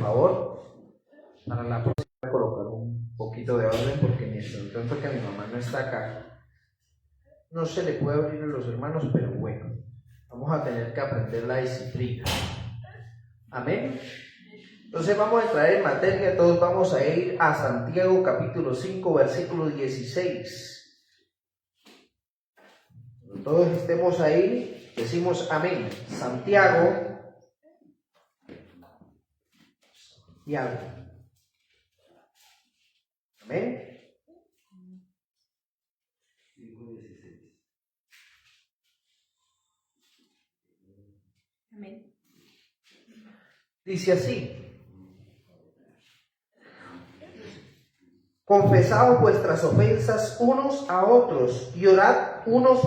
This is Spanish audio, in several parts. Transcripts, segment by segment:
favor. Para la próxima voy a colocar un poquito de orden porque mientras tanto que mi mamá no está acá, no se le puede abrir a los hermanos, pero bueno, vamos a tener que aprender la disciplina. Amén. Entonces vamos a entrar en materia, todos vamos a ir a Santiago capítulo 5, versículo 16. Cuando todos estemos ahí, decimos amén. Santiago. Amén. Amén. Dice así: confesaos vuestras ofensas unos a otros y orad unos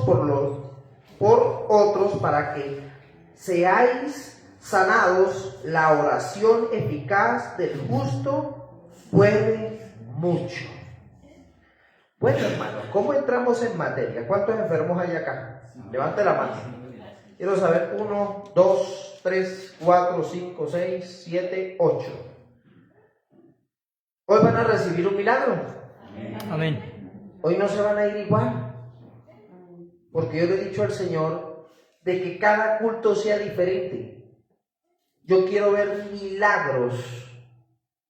por otros para que seáis sanados. La oración eficaz del justo puede mucho. Bueno, hermano, ¿cómo entramos en materia? ¿Cuántos enfermos hay acá? Levante la mano. Quiero saber: 1, 2, 3, 4, 5, 6, 7, 8. Hoy van a recibir un milagro. Amén. Hoy no se van a ir igual. Porque yo le he dicho al Señor de que cada culto sea diferente. Yo quiero ver milagros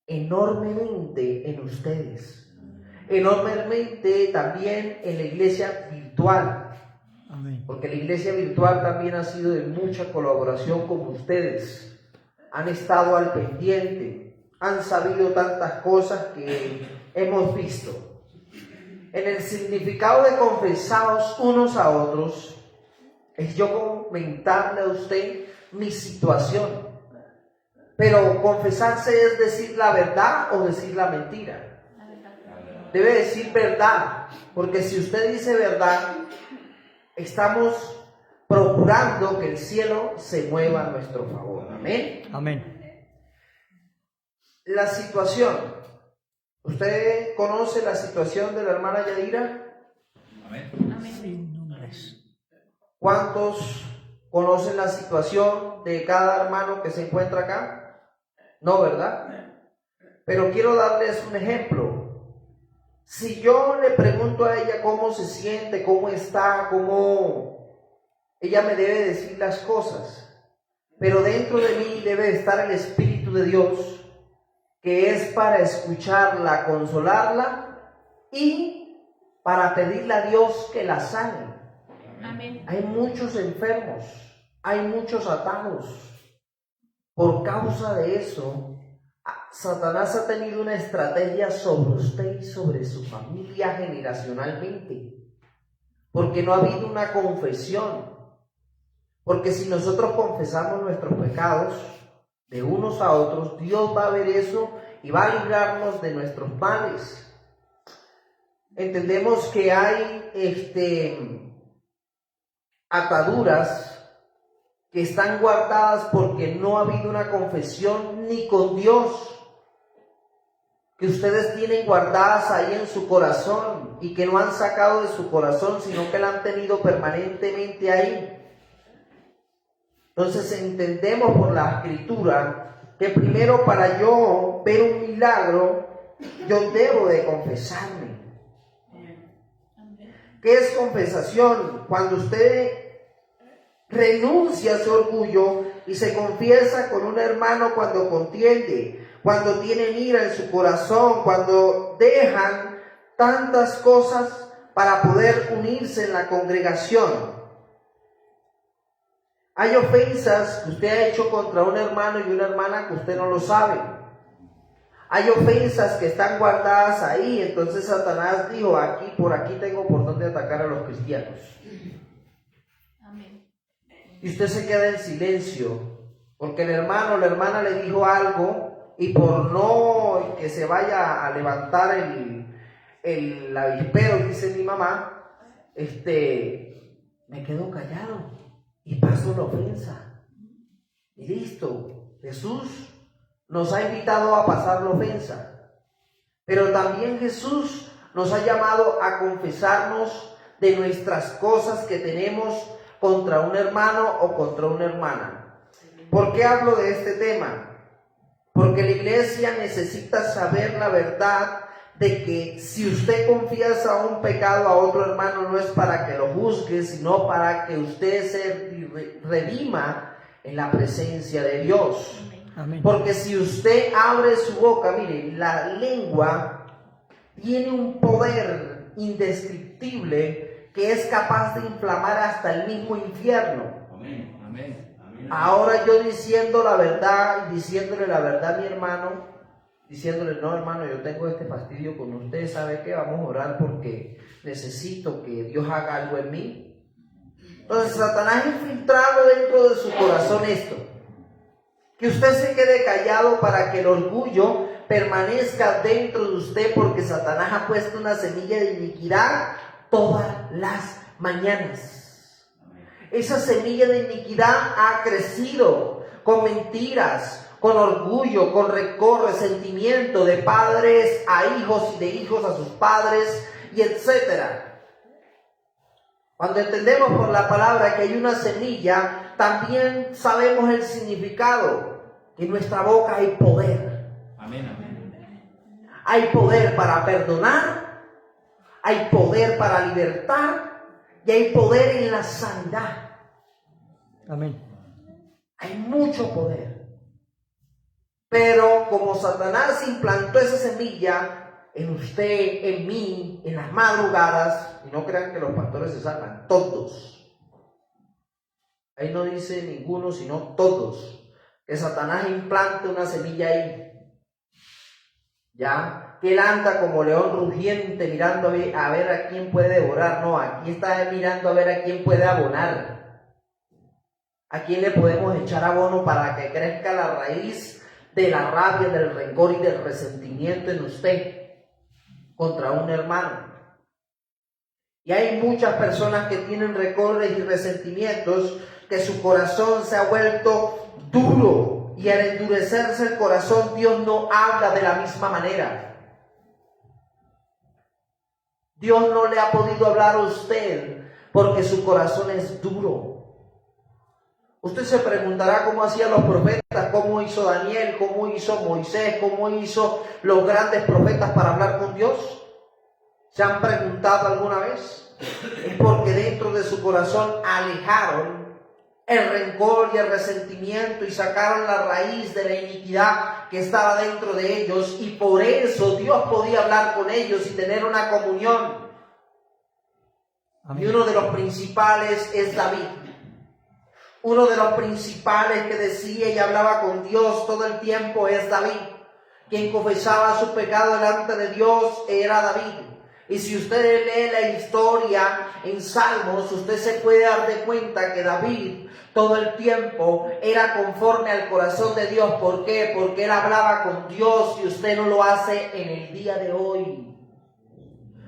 enormemente en ustedes. Enormemente también en la iglesia virtual. Amén. Porque la iglesia virtual también ha sido de mucha colaboración con ustedes. Han estado al pendiente, han sabido tantas cosas que hemos visto. En el significado de confesaos unos a otros, es yo comentarle a usted mi situación. Pero confesarse es decir la verdad o decir la mentira. Debe decir verdad, porque si usted dice verdad, estamos procurando que el cielo se mueva a nuestro favor. Amén. Amén. La situación. ¿Usted conoce la situación de la hermana Yadira? Amén. Sin nombres. ¿Cuántos conocen la situación de cada hermano que se encuentra acá? No, ¿verdad? Pero quiero darles un ejemplo. Si yo le pregunto a ella cómo se siente, cómo está, ella me debe decir las cosas. Pero dentro de mí debe estar el Espíritu de Dios, que es para escucharla, consolarla y para pedirle a Dios que la sane. Amén. Hay muchos enfermos, hay muchos atados. Por causa de eso, Satanás ha tenido una estrategia sobre usted y sobre su familia generacionalmente. Porque no ha habido una confesión. Porque si nosotros confesamos nuestros pecados de unos a otros, Dios va a ver eso y va a librarnos de nuestros males. Entendemos que hay ataduras que están guardadas porque no ha habido una confesión ni con Dios, que ustedes tienen guardadas ahí en su corazón y que no han sacado de su corazón, sino que la han tenido permanentemente ahí. Entonces entendemos por la Escritura que primero, para yo ver un milagro, yo debo de confesarme. ¿Qué es confesación? Cuando usted renuncia a su orgullo y se confiesa con un hermano cuando contiende, cuando tienen ira en su corazón, cuando dejan tantas cosas para poder unirse en la congregación. Hay ofensas que usted ha hecho contra un hermano y una hermana que usted no lo sabe. Hay ofensas que están guardadas ahí. Entonces Satanás dijo: por aquí tengo por donde atacar a los cristianos. Amén. Y usted se queda en silencio, porque el hermano o la hermana le dijo algo, y por no que se vaya a levantar el avispero, dice mi mamá, me quedo callado y paso la ofensa. Y listo. Jesús nos ha invitado a pasar la ofensa, pero también Jesús nos ha llamado a confesarnos de nuestras cosas que tenemos contra un hermano o contra una hermana. ¿Por qué hablo de este tema? Porque la iglesia necesita saber la verdad de que si usted confiesa un pecado a otro hermano, no es para que lo juzgue, sino para que usted se redima en la presencia de Dios. Amén. Porque si usted abre su boca, mire, la lengua tiene un poder indescriptible que es capaz de inflamar hasta el mismo infierno. Amén. Amén. Ahora yo diciendo la verdad y diciéndole la verdad a mi hermano, diciéndole, no hermano, yo tengo este fastidio con usted, ¿sabe qué? Vamos a orar porque necesito que Dios haga algo en mí. Entonces Satanás ha infiltrado dentro de su corazón esto, que usted se quede callado para que el orgullo permanezca dentro de usted, porque Satanás ha puesto una semilla de iniquidad todas las mañanas. Esa semilla de iniquidad ha crecido con mentiras, con orgullo, con rencor, resentimiento de padres a hijos y de hijos a sus padres, y etcétera. Cuando entendemos por la palabra que hay una semilla, también sabemos el significado, que en nuestra boca hay poder. Amén. Amén. Hay poder para perdonar, hay poder para libertar y hay poder en la sanidad. Amén. Hay mucho poder. Pero como Satanás implantó esa semilla en usted, en mí, en las madrugadas, y no crean que los pastores se salvan, todos. Ahí no dice ninguno, sino todos. Que Satanás implante una semilla ahí. Ya, que él anda como león rugiente mirando a ver a quién puede devorar. No, aquí está mirando a ver a quién puede abonar. ¿A quién le podemos echar abono para que crezca la raíz de la rabia, del rencor y del resentimiento en usted contra un hermano? Y hay muchas personas que tienen rencores y resentimientos, que su corazón se ha vuelto duro, y al endurecerse el corazón, Dios no habla de la misma manera. Dios no le ha podido hablar a usted porque su corazón es duro. Usted se preguntará cómo hacían los profetas, cómo hizo Daniel, cómo hizo Moisés, cómo hizo los grandes profetas para hablar con Dios. ¿Se han preguntado alguna vez? Es porque dentro de su corazón alejaron el rencor y el resentimiento y sacaron la raíz de la iniquidad que estaba dentro de ellos, y por eso Dios podía hablar con ellos y tener una comunión. Amén. Y uno de los principales es David. Uno de los principales que decía y hablaba con Dios todo el tiempo es David. Quien confesaba su pecado delante de Dios era David. Y si usted lee la historia en Salmos, usted se puede dar de cuenta que David todo el tiempo era conforme al corazón de Dios. ¿Por qué? Porque él hablaba con Dios, y usted no lo hace en el día de hoy.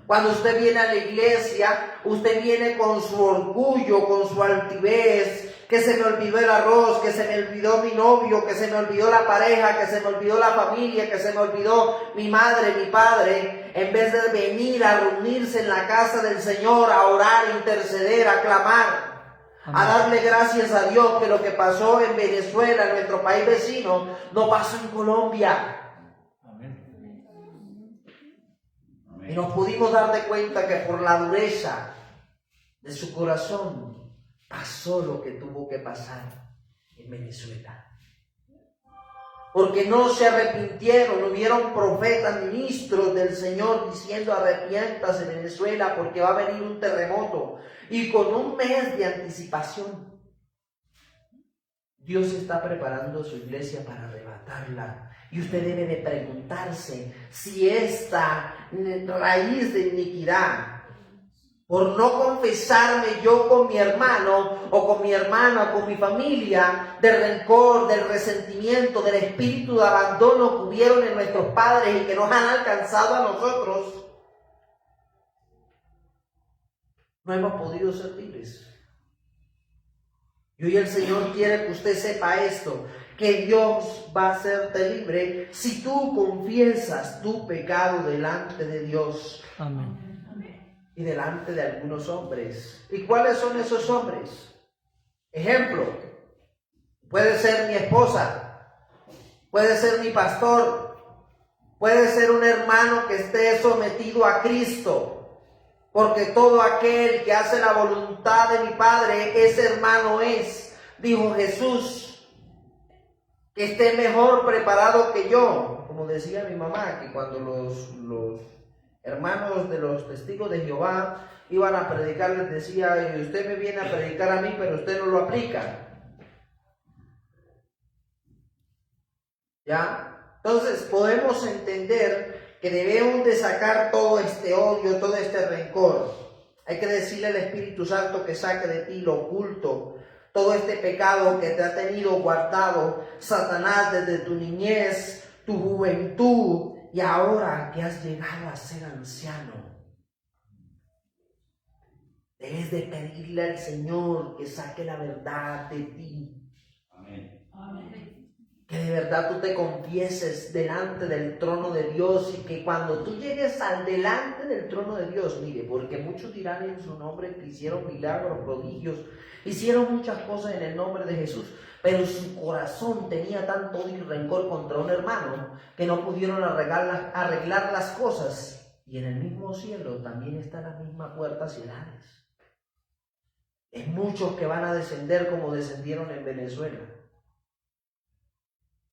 Cuando usted viene a la iglesia, usted viene con su orgullo, con su altivez, que se me olvidó el arroz, que se me olvidó mi novio, que se me olvidó la pareja, que se me olvidó la familia, que se me olvidó mi madre, mi padre, en vez de venir a reunirse en la casa del Señor, a orar, a interceder, a clamar, a darle gracias a Dios que lo que pasó en Venezuela, en nuestro país vecino, no pasó en Colombia. Y nos pudimos dar de cuenta que por la dureza de su corazón pasó lo que tuvo que pasar en Venezuela. Porque no se arrepintieron, hubieron profetas, ministros del Señor diciendo: arrepiéntase Venezuela porque va a venir un terremoto. Y con un mes de anticipación, Dios está preparando su iglesia para arrebatarla. Y usted debe de preguntarse si esta raíz de iniquidad, por no confesarme yo con mi hermano o con mi hermana, con mi familia, del rencor, del resentimiento, del espíritu de abandono que hubieron en nuestros padres y que nos han alcanzado a nosotros, no hemos podido ser libres. Y hoy el Señor quiere que usted sepa esto, que Dios va a hacerte libre si tú confiesas tu pecado delante de Dios. Amén. Y delante de algunos hombres. ¿Y cuáles son esos hombres? Ejemplo, puede ser mi esposa, puede ser mi pastor, puede ser un hermano que esté sometido a Cristo, porque todo aquel que hace la voluntad de mi Padre, ese hermano es, dijo Jesús, que esté mejor preparado que yo. Como decía mi mamá, que cuando los hermanos de los testigos de Jehová iban a predicar, les decía, usted me viene a predicar a mí, pero usted no lo aplica. ¿Ya? Entonces podemos entender que debemos de sacar todo este odio, todo este rencor. Hay que decirle al Espíritu Santo que saque de ti lo oculto, todo este pecado que te ha tenido guardado Satanás desde tu niñez, tu juventud y ahora que has llegado a ser anciano. Debes de pedirle al Señor que saque la verdad de ti. Amén. Que de verdad tú te confieses delante del trono de Dios y que cuando tú llegues al delante del trono de Dios, mire, porque muchos dirán en su nombre que hicieron milagros, prodigios, hicieron muchas cosas en el nombre de Jesús, pero su corazón tenía tanto odio y rencor contra un hermano que no pudieron arreglar las cosas. Y en el mismo cielo también está la misma puertas y edades. Es muchos que van a descender como descendieron en Venezuela.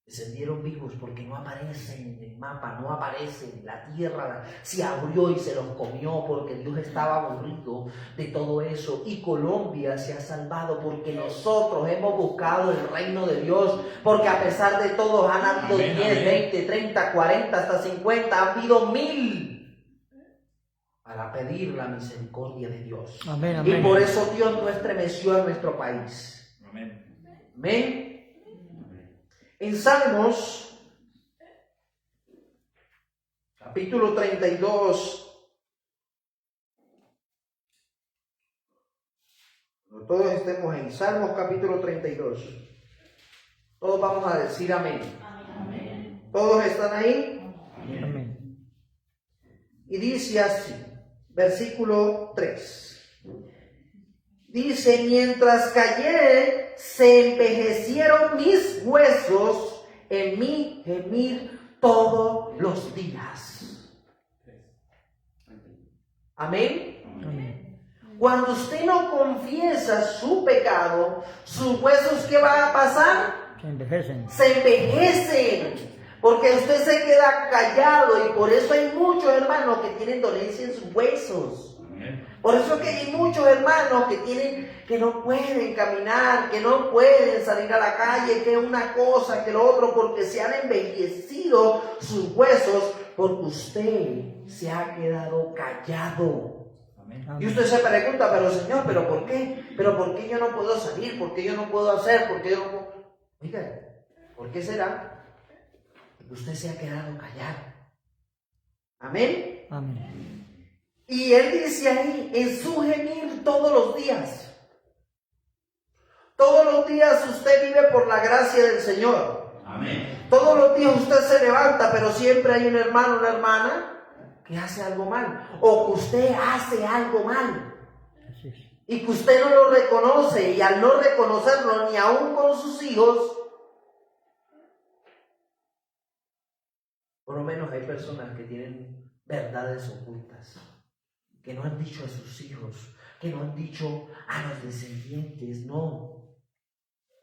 Descendieron vivos porque no aparecen en el mapa, no aparecen. La tierra se abrió y se los comió porque Dios estaba aburrido de todo eso. Y Colombia se ha salvado porque nosotros hemos buscado el reino de Dios. Porque a pesar de todo han habido 10, 20, 30, 40, hasta 50, han habido 1000 para pedir la misericordia de Dios. Amén, amén. Y por eso Dios no estremeció a nuestro país. Amén. Amén. En Salmos, capítulo 32, cuando todos estemos en Salmos capítulo 32, todos vamos a decir amén. Amén. ¿Todos están ahí? Amén. Y dice así, versículo 3. Dice, mientras callé, se envejecieron mis huesos en mi gemir todos los días. Amén. Amén. Cuando usted no confiesa su pecado, sus huesos, ¿qué va a pasar? Se envejecen. Se envejecen. Porque usted se queda callado y por eso hay muchos hermanos que tienen dolencia en sus huesos. Por eso que hay muchos hermanos que no pueden caminar, que no pueden salir a la calle, que una cosa, que lo otro, porque se han envejecido sus huesos, porque usted se ha quedado callado. Amén. Y usted se pregunta, pero Señor, ¿pero por qué? ¿Pero por qué yo no puedo salir? ¿Por qué yo no puedo hacer? ¿Por qué yo no puedo...? Oiga, ¿por qué será? Porque usted se ha quedado callado. Amén. Amén. Y él dice ahí, en su gemir todos los días. Todos los días usted vive por la gracia del Señor. Amén. Todos los días usted se levanta, pero siempre hay un hermano, una hermana que hace algo mal. O que usted hace algo mal. Así es. Y que usted no lo reconoce. Y al no reconocerlo, ni aún con sus hijos, por lo menos hay personas que tienen verdades ocultas, que no han dicho a sus hijos, que no han dicho a los descendientes, no.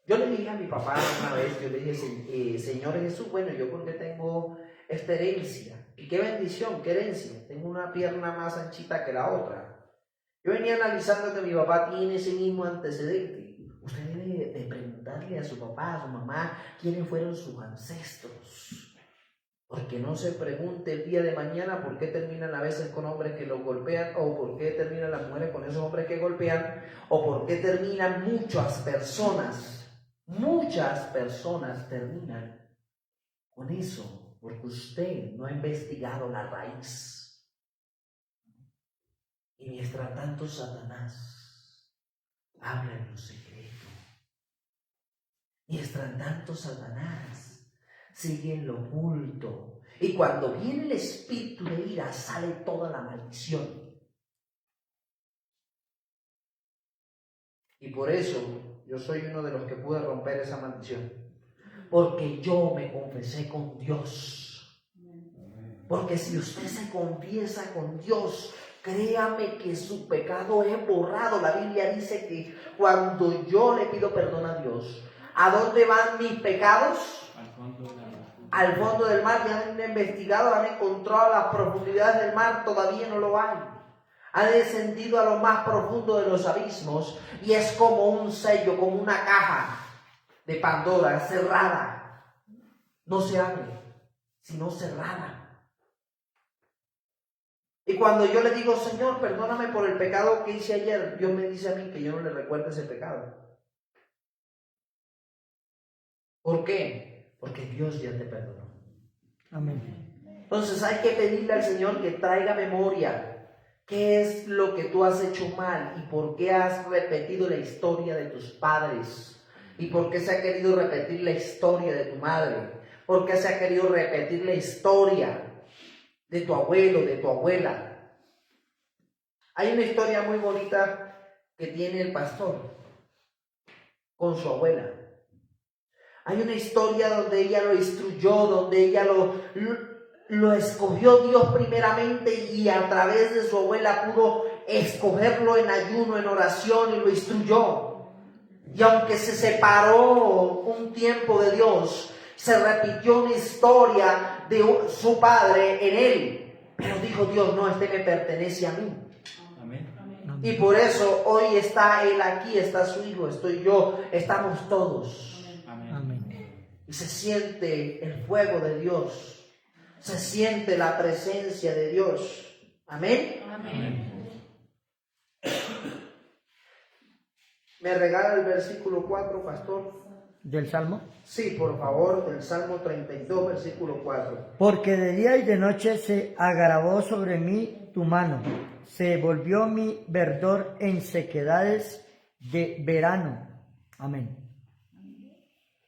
Yo le dije a mi papá una vez, yo le dije, Señor Jesús, bueno, yo porque tengo esta herencia, y qué bendición, qué herencia, tengo una pierna más anchita que la otra. Yo venía analizando que mi papá tiene ese mismo antecedente. Usted debe de preguntarle a su papá, a su mamá, quiénes fueron sus ancestros. Porque no se pregunte el día de mañana por qué terminan a veces con hombres que los golpean, o por qué terminan las mujeres con esos hombres que golpean, o por qué terminan muchas personas terminan con eso, porque usted no ha investigado la raíz. Y mientras tanto Satanás habla en lo secreto. Mientras tanto Satanás sigue en lo oculto. Y cuando viene el espíritu de ira, sale toda la maldición. Y por eso yo soy uno de los que pude romper esa maldición. porque yo me confesé con Dios. Porque si usted se confiesa con Dios, créame que su pecado es borrado. La Biblia dice que cuando yo le pido perdón a Dios, ¿a dónde van mis pecados? Al fondo de la mar. Al fondo del mar. Ya han investigado, han encontrado las profundidades del mar, todavía no lo hay. Ha descendido a lo más profundo de los abismos y es como un sello, como una caja de Pandora cerrada. No se abre, sino cerrada. Y cuando yo le digo, Señor, perdóname por el pecado que hice ayer, Dios me dice a mí que yo no le recuerde ese pecado. ¿Por qué? Porque Dios ya te perdonó. Amén. Entonces hay que pedirle al Señor que traiga memoria. ¿Qué es lo que tú has hecho mal? ¿Y por qué has repetido la historia de tus padres? ¿Y por qué se ha querido repetir la historia de tu madre? ¿Por qué se ha querido repetir la historia de tu abuelo, de tu abuela? Hay una historia muy bonita que tiene el pastor con su abuela. Hay una historia donde ella lo instruyó, donde ella lo escogió Dios primeramente y a través de su abuela pudo escogerlo en ayuno, en oración y lo instruyó. Y aunque se separó un tiempo de Dios, se repitió una historia de su padre en él. Pero dijo Dios, no, este me pertenece a mí. Amén. Y por eso hoy está él aquí, está su hijo, estoy yo, estamos todos. Amén. Amén. Y se siente el fuego de Dios. Se siente la presencia de Dios. Amén. Amén. ¿Me regala el versículo 4, pastor? ¿Del Salmo? Sí, por favor, del Salmo 32, versículo 4. Porque de día y de noche se agravó sobre mí tu mano, se volvió mi verdor en sequedades de verano. Amén.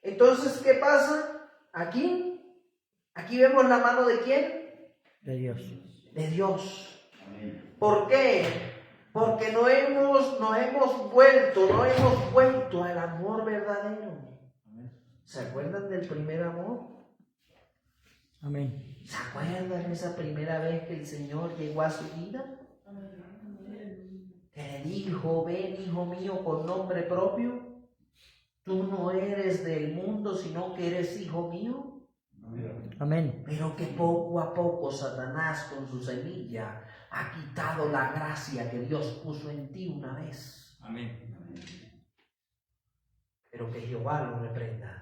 Entonces, ¿qué pasa? Aquí vemos la mano de ¿quién? De Dios. De Dios. ¿Por qué? Porque no hemos vuelto al amor verdadero. ¿Se acuerdan del primer amor? Amén. ¿Se acuerdan esa primera vez que el Señor llegó a su vida? Que le dijo, ven hijo mío con nombre propio. Tú no eres del mundo, sino que eres hijo mío. Amén. Pero que poco a poco Satanás con su semilla ha quitado la gracia que Dios puso en ti una vez. Amén. Pero que Jehová lo reprenda.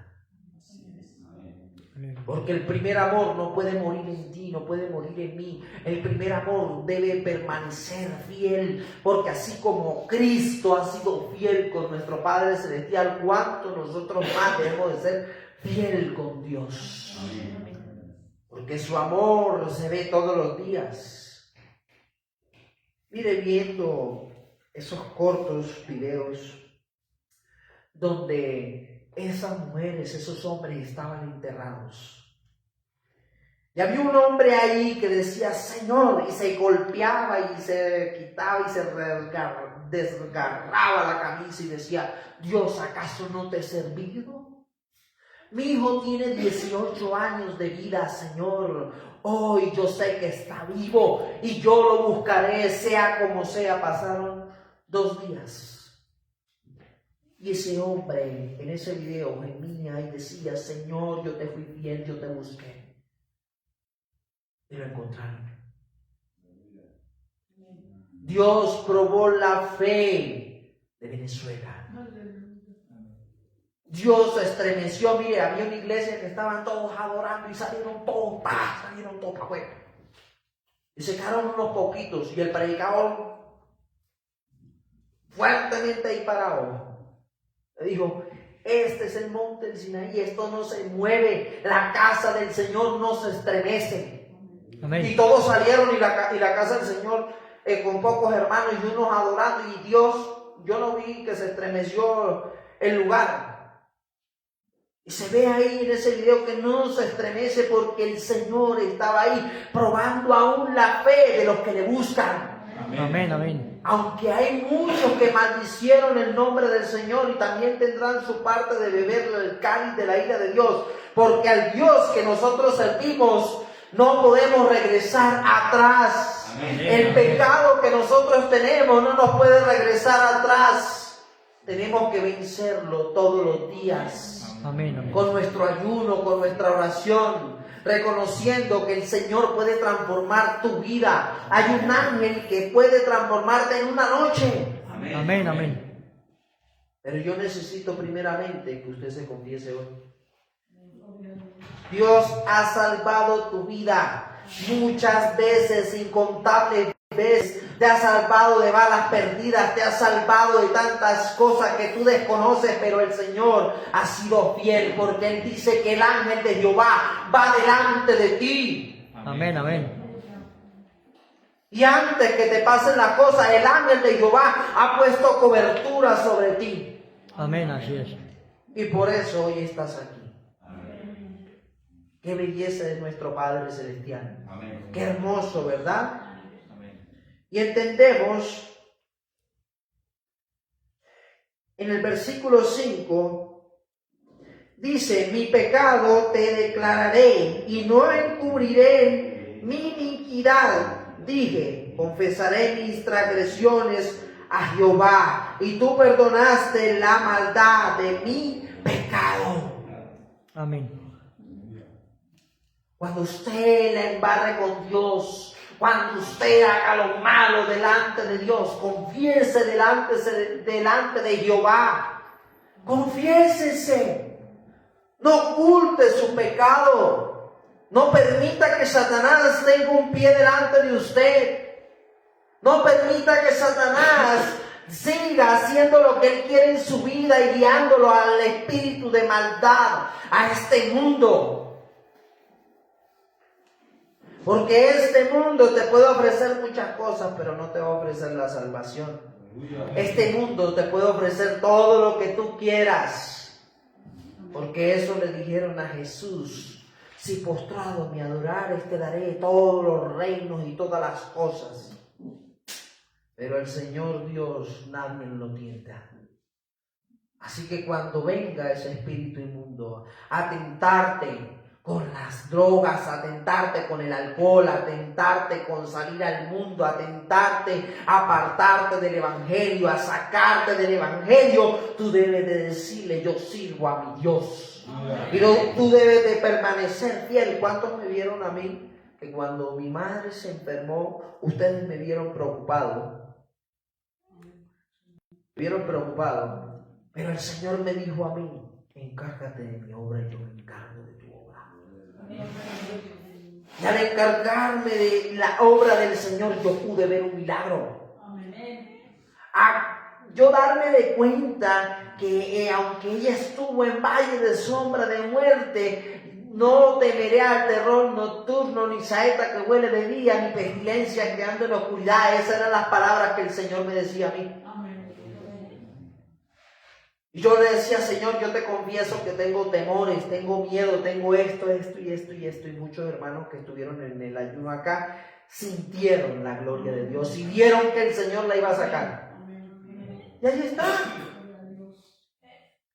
Amén. Porque el primer amor no puede morir en ti, no puede morir en mí. El primer amor debe permanecer fiel, porque así como Cristo ha sido fiel con nuestro Padre Celestial, ¿cuánto nosotros más debemos de ser fiel con Dios? Porque su amor se ve todos los días. Mire, viendo esos cortos videos donde esas mujeres, esos hombres estaban enterrados. Y había un hombre ahí que decía, Señor, y se golpeaba y se quitaba y se desgarraba la camisa y decía, Dios, ¿acaso no te he servido? Mi hijo tiene 18 años de vida, Señor. Hoy yo sé que está vivo y yo lo buscaré, sea como sea. Pasaron 2 días. Y ese hombre en ese video gemía y decía, Señor, yo te fui fiel, yo te busqué. Y lo encontraron. Dios probó la fe de Venezuela. Dios se estremeció. Mire, había una iglesia que estaban todos adorando y salieron todos para afuera. Y se quedaron unos poquitos y el predicador fuertemente ahí parado le dijo, este es el monte del Sinaí, esto no se mueve, la casa del Señor no se estremece. Amén. Y todos salieron y la casa del Señor con pocos hermanos y unos adorando, y Dios, yo no vi que se estremeció el lugar. Y se ve ahí en ese video que no se estremece porque el Señor estaba ahí probando aún la fe de los que le buscan. Amén. Amén. Aunque hay muchos que maldicieron el nombre del Señor y también tendrán su parte de beber el cáliz de la ira de Dios, porque al Dios que nosotros servimos no podemos regresar atrás. Amén. El pecado que nosotros tenemos no nos puede regresar atrás. Tenemos que vencerlo todos los días. Amén, amén. Con nuestro ayuno, con nuestra oración, reconociendo que el Señor puede transformar tu vida. Hay un ángel que puede transformarte en una noche. Amén, amén. Pero yo necesito primeramente que usted se confiese hoy. Dios ha salvado tu vida muchas veces, incontables veces. Te ha salvado de balas perdidas, te ha salvado de tantas cosas que tú desconoces, pero el Señor ha sido fiel, porque Él dice que el ángel de Jehová va delante de ti. Amén, amén. Y antes que te pasen las cosas, el ángel de Jehová ha puesto cobertura sobre ti. Amén, así es. Y por eso hoy estás aquí. Qué belleza de nuestro Padre Celestial. Amén. Qué hermoso, ¿verdad? Amén. Y entendemos en el versículo 5, dice: mi pecado te declararé y no encubriré mi iniquidad. Dije, confesaré mis transgresiones a Jehová, y tú perdonaste la maldad de mi pecado. Amén. Cuando usted la embarre con Dios, cuando usted haga lo malo delante de Dios, confiese delante de Jehová. Confiésese. No oculte su pecado. No permita que Satanás tenga un pie delante de usted. No permita que Satanás siga haciendo lo que él quiere en su vida y guiándolo al espíritu de maldad, a este mundo. Porque este mundo te puede ofrecer muchas cosas, pero no te va a ofrecer la salvación. Este mundo te puede ofrecer todo lo que tú quieras. Porque eso le dijeron a Jesús: si postrado me adorares, te daré todos los reinos y todas las cosas. Pero el Señor Dios nadie lo tienta. Así que cuando venga ese espíritu inmundo a tentarte con las drogas, a tentarte con el alcohol, a tentarte con salir al mundo, a tentarte, a apartarte del evangelio, a sacarte del evangelio, tú debes de decirle: yo sirvo a mi Dios. Y tú debes de permanecer fiel. ¿Cuántos me vieron a mí? Que cuando mi madre se enfermó, ustedes me vieron preocupado. Me vieron preocupado. Pero el Señor me dijo a mí: encárgate de mi obra y yo me encargo de tu obra. Y al encargarme de la obra del Señor, yo pude ver un milagro. A yo darme de cuenta que aunque ella estuvo en valle de sombra de muerte, no temeré al terror nocturno, ni saeta que huele de día, ni pestilencia que anda en la oscuridad. Esas eran las palabras que el Señor me decía a mí. Y yo le decía: Señor, yo te confieso que tengo temores, tengo miedo, tengo esto. Y muchos hermanos que estuvieron en el ayuno acá sintieron la gloria de Dios y vieron que el Señor la iba a sacar. Y ahí está.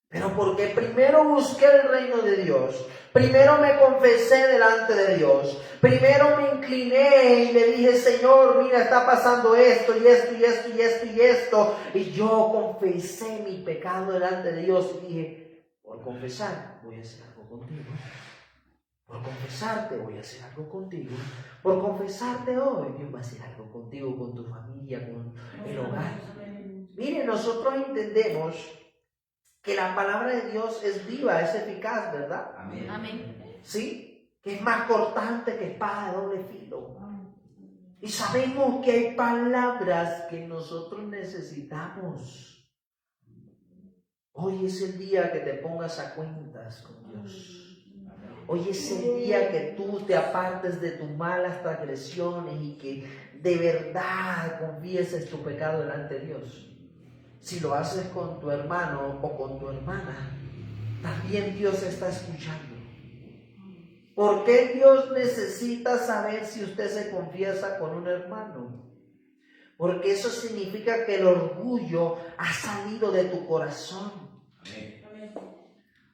Pero porque primero busqué el reino de Dios, primero me confesé delante de Dios, primero me incliné y le dije: Señor, mira, está pasando esto y esto. Y yo confesé mi pecado delante de Dios y dije: por confesar voy a hacer algo contigo. Por confesarte voy a hacer algo contigo. Por confesarte hoy Dios va a hacer algo contigo, con tu familia, con el hogar. Mire, nosotros entendemos que la palabra de Dios es viva, es eficaz, ¿verdad? Amén. Amén. ¿Sí? Que es más cortante que espada de doble filo. Y sabemos que hay palabras que nosotros necesitamos. Hoy es el día que te pongas a cuentas con Dios. Hoy es el día que tú te apartes de tus malas transgresiones y que de verdad confieses tu pecado delante de Dios. Si lo haces con tu hermano o con tu hermana, también Dios está escuchando. ¿Por qué Dios necesita saber si usted se confiesa con un hermano? porque eso significa que el orgullo ha salido de tu corazón.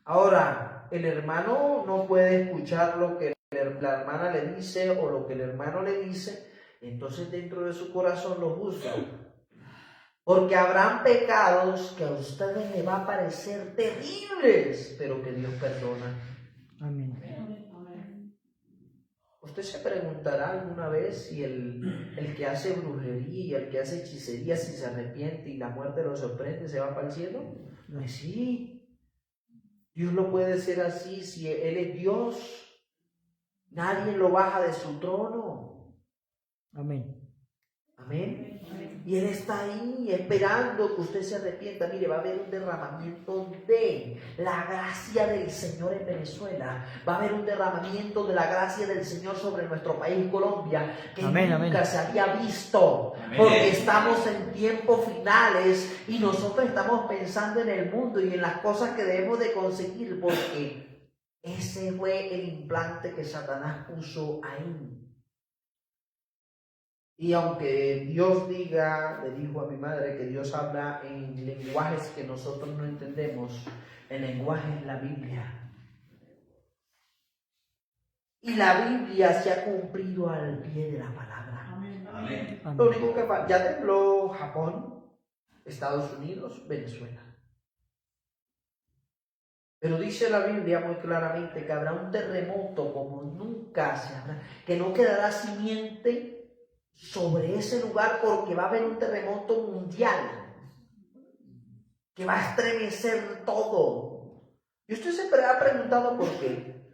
Ahora, el hermano no puede escuchar lo que la hermana le dice o lo que el hermano le dice, entonces dentro de su corazón lo juzga. Porque habrán pecados que a ustedes les va a parecer terribles, pero que Dios perdona. Amén. Usted se preguntará alguna vez si el que hace brujería y el que hace hechicería, si se arrepiente y la muerte lo sorprende, ¿se va para el cielo? Pues sí, Dios lo puede hacer así si Él es Dios. Nadie lo baja de su trono. Amén. Amén. Y Él está ahí esperando que usted se arrepienta. Mire, va a haber un derramamiento de la gracia del Señor en Venezuela. Va a haber un derramamiento de la gracia del Señor sobre nuestro país, Colombia, que nunca se había visto. Porque estamos en tiempos finales y nosotros estamos pensando en el mundo y en las cosas que debemos de conseguir, porque ese fue el implante que Satanás puso ahí. Y aunque Dios diga, le dijo a mi madre que Dios habla en lenguajes que nosotros no entendemos, el lenguaje es la Biblia. Y la Biblia se ha cumplido al pie de la palabra. Amén. Lo único que ya tembló Japón, Estados Unidos, Venezuela. Pero dice la Biblia muy claramente que habrá un terremoto como nunca se habrá, que no quedará simiente sobre ese lugar, porque va a haber un terremoto mundial que va a estremecer todo. Y usted se ha preguntado por qué.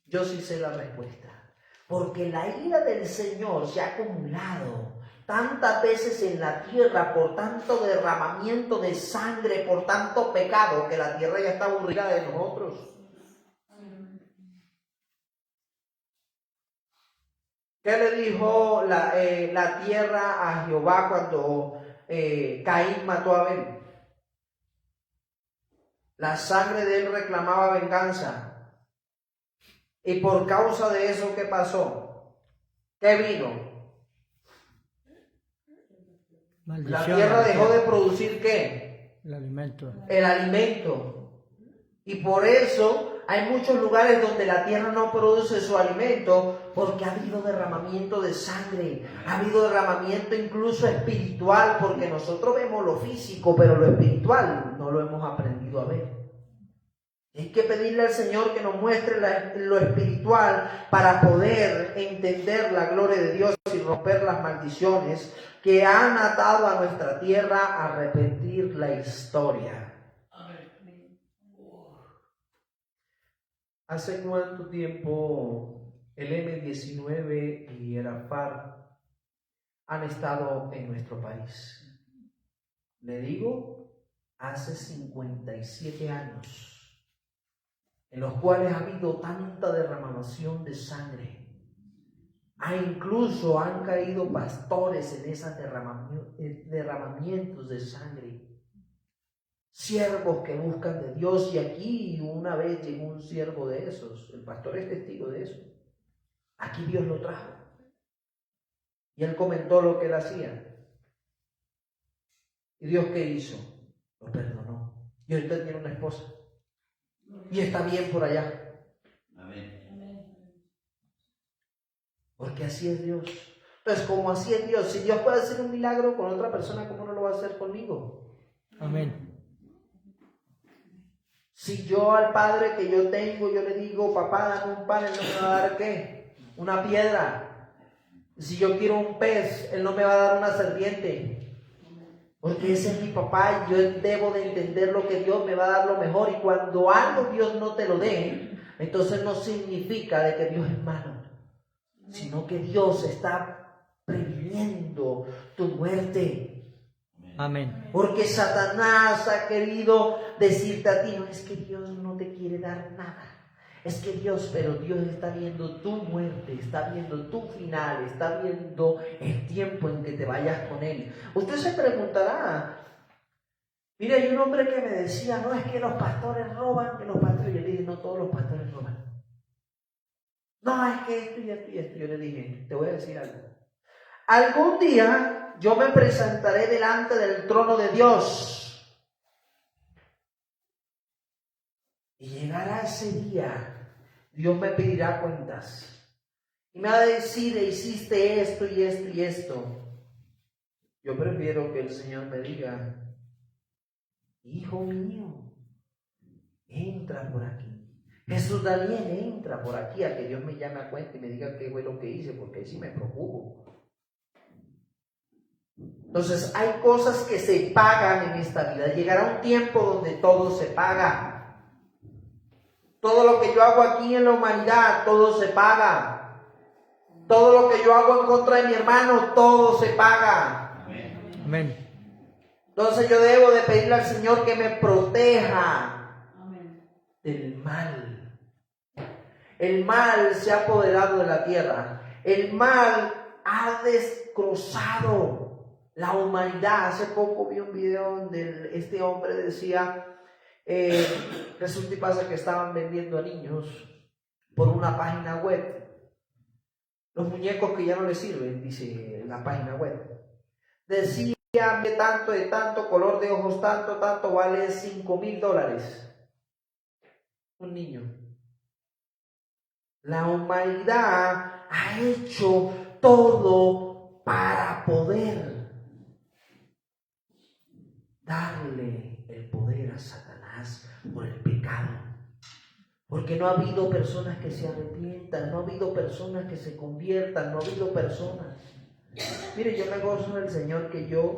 Yo sí sé la respuesta. Porque la ira del Señor se ha acumulado tantas veces en la tierra por tanto derramamiento de sangre, por tanto pecado, que la tierra ya está aburrida de nosotros. ¿Qué le dijo la tierra a Jehová cuando Caín mató a Abel? La sangre de él reclamaba venganza. Y por causa de eso, ¿qué pasó? ¿Qué vino? La tierra dejó de producir ¿qué? El alimento. El alimento. Y por eso hay muchos lugares donde la tierra no produce su alimento, porque ha habido derramamiento de sangre, ha habido derramamiento incluso espiritual, porque nosotros vemos lo físico, pero lo espiritual no lo hemos aprendido a ver. Hay que pedirle al Señor que nos muestre lo espiritual para poder entender la gloria de Dios y romper las maldiciones que han atado a nuestra tierra a repetir la historia. ¿Hace cuánto tiempo el M-19 y el AFAR han estado en nuestro país? Le digo, hace 57 años, en los cuales ha habido tanta derramación de sangre. Incluso han caído pastores en esos derramamientos de sangre. Siervos que buscan de Dios, y aquí una vez llegó un siervo de esos, el pastor es testigo de eso. Aquí Dios lo trajo. Y él comentó lo que él hacía. ¿Y Dios qué hizo? Lo perdonó. Y ahorita tiene una esposa. Y está bien por allá. Amén. Porque así es Dios. Entonces, como así es Dios, si Dios puede hacer un milagro con otra persona, ¿cómo no lo va a hacer conmigo? Amén. Si yo al padre que yo tengo, yo le digo, papá, dame un pan, él no me va a dar ¿qué? Una piedra. Si yo quiero un pez, él no me va a dar una serpiente. Porque ese es mi papá y yo debo de entender lo que Dios me va a dar lo mejor. Y cuando algo Dios no te lo dé, entonces no significa de que Dios es malo, sino que Dios está previniendo tu muerte. Amén. Porque Satanás ha querido decirte a ti, no es que Dios no te quiere dar nada. Es que pero Dios está viendo tu muerte, está viendo tu final, está viendo el tiempo en que te vayas con Él. Usted se preguntará, mire, hay un hombre que me decía, no, es que los pastores roban, que los pastores, yo le dije, no todos los pastores roban. No, es que esto y esto y esto. Yo le dije, te voy a decir algo. Algún día yo me presentaré delante del trono de Dios. Y llegará ese día, Dios me pedirá cuentas. Y me va a decir, hiciste esto y esto y esto. Yo prefiero que el Señor me diga, hijo mío, entra por aquí. Jesús Daniel, entra por aquí, a que Dios me llame a cuenta y me diga qué fue lo que hice, porque ahí sí me preocupo. Entonces hay cosas que se pagan en esta vida. Llegará un tiempo donde todo se paga. Todo lo que yo hago aquí en la humanidad, todo se paga. Todo lo que yo hago en contra de mi hermano, todo se paga. Amén. Entonces yo debo de pedirle al Señor que me proteja del mal. El mal se ha apoderado de la tierra. El mal ha destrozado la humanidad. Hace poco vi un video donde este hombre decía, resulta y pasa que estaban vendiendo a niños por una página web. Los muñecos que ya no les sirven, dice la página web. Decía que tanto de tanto, color de ojos tanto, vale $5,000. Un niño. La humanidad ha hecho todo para poder darle el poder a Satanás por el pecado. Porque no ha habido personas que se arrepientan, no ha habido personas que se conviertan, no ha habido personas. Mire, yo me gozo del Señor que yo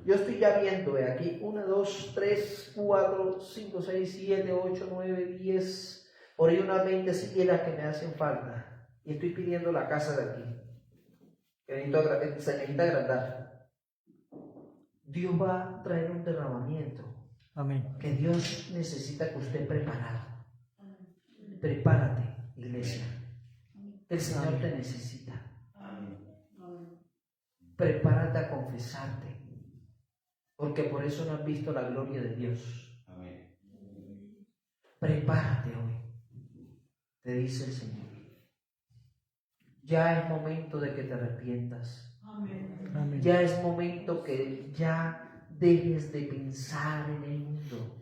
estoy ya viendo, aquí 1, 2, 3, 4, 5, 6, 7, 8, 9, 10, por ahí unas 20 siquiera que me hacen falta. Y estoy pidiendo la casa de aquí, que se necesita agrandar. Dios va a traer un derramamiento. Amén. Que Dios necesita que usted preparado. Prepárate, iglesia. El Señor te necesita. Prepárate a confesarte. Porque por eso no has visto la gloria de Dios. Prepárate hoy. Te dice el Señor. Ya es momento de que te arrepientas. Amén. Ya es momento que ya dejes de pensar en el mundo.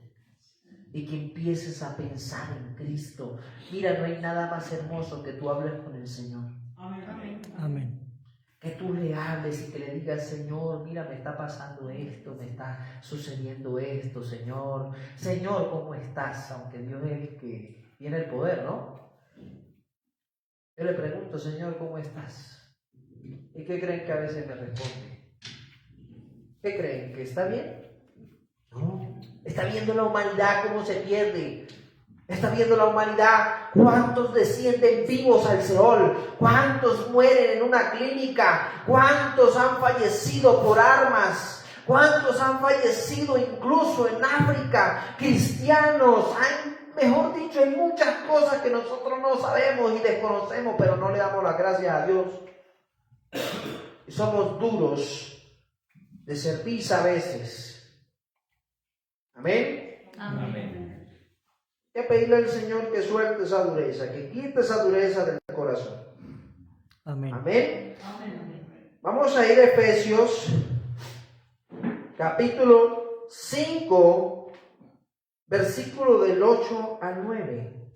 Y que empieces a pensar en Cristo. Mira, no hay nada más hermoso que tú hables con el Señor. Amén. Que tú le hables y que le digas, Señor, mira, me está pasando esto, me está sucediendo esto, Señor. Señor, ¿cómo estás? Aunque Dios es el que tiene el poder, ¿no? Yo le pregunto, Señor, ¿cómo estás? ¿Y qué creen que a veces me responde? ¿Qué creen? ¿Que está bien? No. Está viendo la humanidad cómo se pierde. Está viendo la humanidad cuántos descienden vivos al Seol, cuántos mueren en una clínica, cuántos han fallecido por armas, cuántos han fallecido incluso en África, cristianos. Mejor dicho, hay muchas cosas que nosotros no sabemos y desconocemos, pero no le damos las gracias a Dios. Y somos duros de servir a veces. Amén. Amén. Hay que pedirle al Señor que suelte esa dureza, que quite esa dureza del corazón. Amén. Amén. Vamos a ir a Efesios, capítulo 5, versículo del 8 al 9.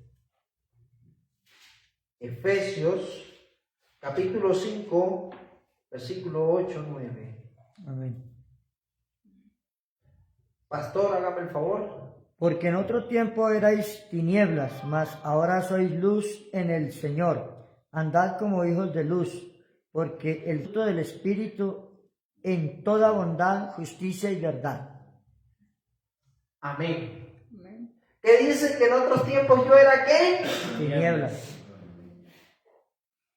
Efesios, capítulo 5, versículo 8 al 9. Amén. Pastor, hágame el favor. Porque en otro tiempo erais tinieblas, mas ahora sois luz en el Señor. Andad como hijos de luz, porque el fruto del Espíritu en toda bondad, justicia y verdad. Amén. ¿Qué dice que en otros tiempos yo era qué? Tinieblas.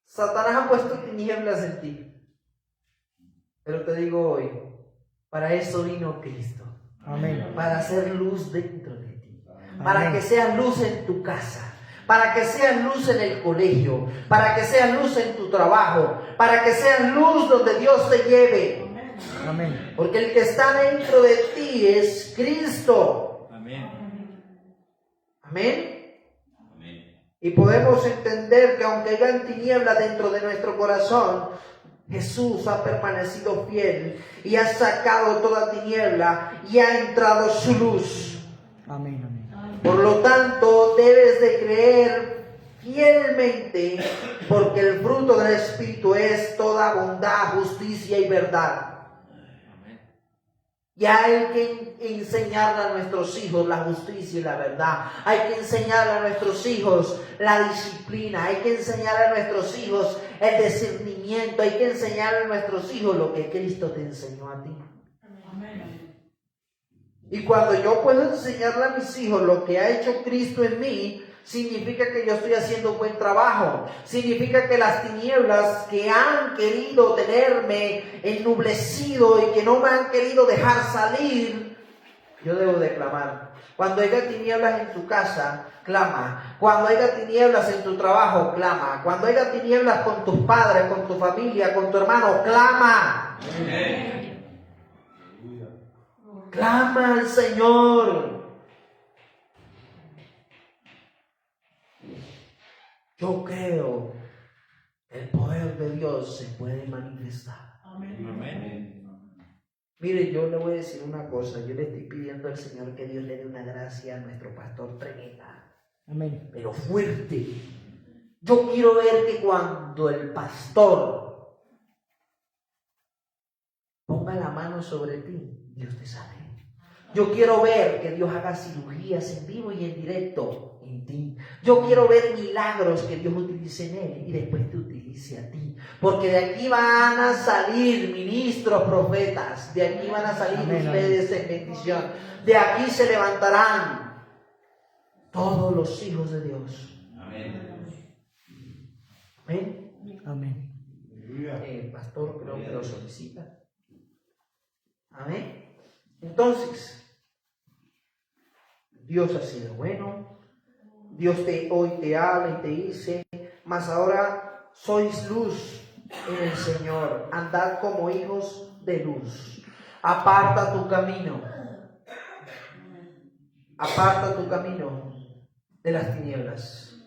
Satanás ha puesto tinieblas en ti. Pero te digo hoy, para eso vino Cristo. Amén. Para hacer luz dentro de ti. Amén. Para que sea luz en tu casa. Para que sea luz en el colegio. Para que sea luz en tu trabajo. Para que sea luz donde Dios te lleve. Amén. Porque el que está dentro de ti es Cristo. Amén. Amén. Amén. Y podemos entender que aunque hayan tinieblas dentro de nuestro corazón, Jesús ha permanecido fiel y ha sacado toda tiniebla y ha entrado su luz. Amén, amén. Por lo tanto, debes de creer fielmente, porque el fruto del Espíritu es toda bondad, justicia y verdad. Y hay que enseñarle a nuestros hijos la justicia y la verdad. Hay que enseñarle a nuestros hijos la disciplina. Hay que enseñarle a nuestros hijos el discernimiento. Hay que enseñarle a nuestros hijos lo que Cristo te enseñó a ti. Y cuando yo puedo enseñarle a mis hijos lo que ha hecho Cristo en mí, significa que yo estoy haciendo un buen trabajo. Significa que las tinieblas que han querido tenerme ennublecido y que no me han querido dejar salir, yo debo de clamar. Cuando haya tinieblas en tu casa, clama. Cuando haya tinieblas en tu trabajo, clama. Cuando haya tinieblas con tus padres, con tu familia, con tu hermano, clama. Amén. Clama al Señor. Yo creo que el poder de Dios se puede manifestar. Amén. Mire, yo le voy a decir una cosa. Yo le estoy pidiendo al Señor que Dios le dé una gracia a nuestro pastor tremenda, Amén. pero fuerte. Yo quiero ver que cuando el pastor ponga la mano sobre ti, Dios te sane. Yo quiero ver que Dios haga cirugías en vivo y en directo en ti. Yo quiero ver milagros que Dios utilice en él y después te utilice a ti. Porque de aquí van a salir ministros, profetas. De aquí van a salir Amén, ustedes en bendición. De aquí se levantarán todos los hijos de Dios. Amén. Amén. Amén. El pastor creo que lo solicita. Amén. Entonces, Dios ha sido bueno. Dios hoy te habla y te dice, mas ahora sois luz en el Señor. Andad como hijos de luz. Aparta tu camino. Aparta tu camino de las tinieblas.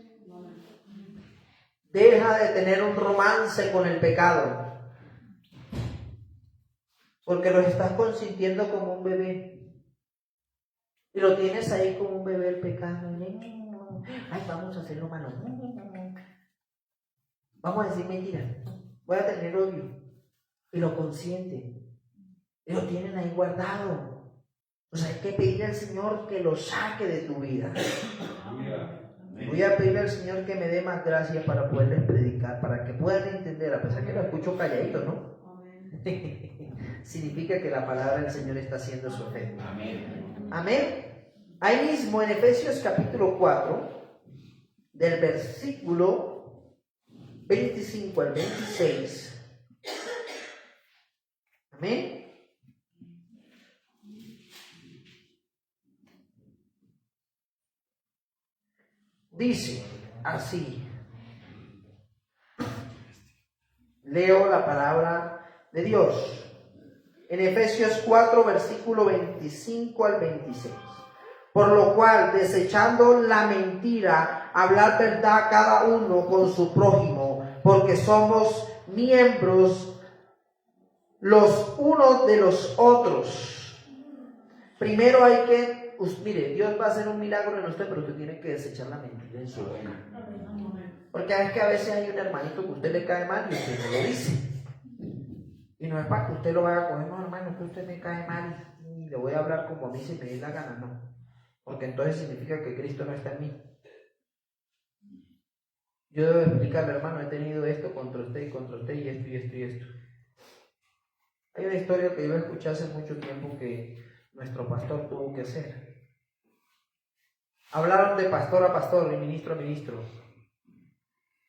Deja de tener un romance con el pecado. Porque lo estás consintiendo como un bebé. Y lo tienes ahí como un bebé el pecado. Ay, vamos a hacerlo malo. Vamos a decir mentiras. Voy a tener odio. Y lo consienten. Y lo tienen ahí guardado. O sea, hay que pedirle al Señor que lo saque de tu vida. Voy a pedirle al Señor que me dé más gracias para poderles predicar, para que puedan entender, a pesar que lo escucho calladito, ¿no? Significa que la palabra del Señor está haciendo su efecto. Amén. Amén. Ahí mismo en Efesios capítulo 4, del versículo 25 al 26. Amén. Dice así. Leo la palabra de Dios. En Efesios 4, versículo 25 al 26. Por lo cual, desechando la mentira, hablar verdad cada uno con su prójimo, porque somos miembros los unos de los otros. Primero hay que, mire, Dios va a hacer un milagro en usted, pero usted tiene que desechar la mentira en su boca. Porque es que a veces hay un hermanito que a usted le cae mal y usted no lo dice. Y no es para que usted lo vaya a coger, no, hermano, que usted me cae mal y le voy a hablar como a mí se me dé la gana, no. Porque entonces significa que Cristo no está en mí. Yo debo explicarle, hermano, he tenido esto contra usted y esto y esto y esto. Hay una historia que yo escuché hace mucho tiempo que nuestro pastor tuvo que hacer. Hablaron de pastor a pastor y ministro a ministro.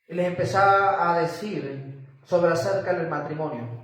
Y les empezaba a decir sobre acerca del matrimonio.